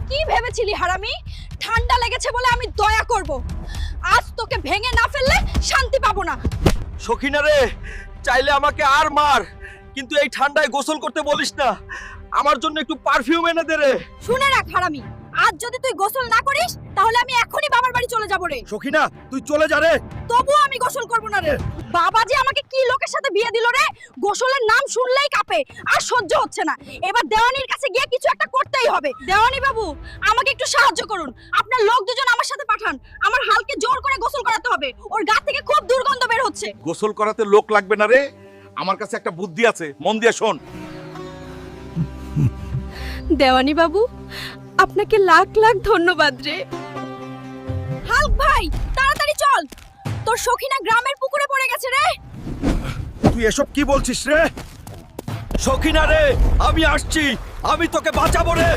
কি ভেবেছিলি হারামি? ঠান্ডা লেগেছে বলে আমি দয়া করব। আজ তোকে ভেঙে না ফেললে শান্তি পাবো না। সখিনা রে, চাইলে আমাকে আর মার, কিন্তু এই ঠান্ডায় গোসল করতে বলিস না। আমার জন্য একটু পারফিউম এনে দে রে। শুনে রাখ হারামি, আজ যদি তুই গোসল না করিস তাহলে আমি এখনই বাবার বাড়ি চলে যাব রে। সখিনা, তুই চলে যা রে। তবুও আমি গোসল করব না রে। বাবা যে আমাকে কি লোকের সাথে বিয়ে দিল রে, গোসলের নাম শুনলেই কাঁপে, আর সহ্য হচ্ছে না। এবার দেওয়ানির কাছে গিয়ে কিছু একটা করতেই হবে। দেওয়ানি বাবু, আমাকে একটু সাহায্য করুন। আপনার লোক দুজন আমার সাথে পাঠান। আমার হালকে জোর করে গোসল করাতে হবে, ওর গা থেকে খুব দুর্গন্ধ বের হচ্ছে। গোসল করাতে লোক লাগবে না রে, আমার কাছে একটা বুদ্ধি আছে, মন দিয়ে শোন। দেওয়ানি বাবু, আপনাকে লাখ লাখ ধন্যবাদ রে। হাল্ক ভাই, তাড়াতাড়ি চল, তোর সখিনা গ্রামের পুকুরে পড়ে গেছে রে। তুই এসব কি বলছিস রে? সখিনা রে, আমি আসছি, আমি তোকে বাঁচাবো রে।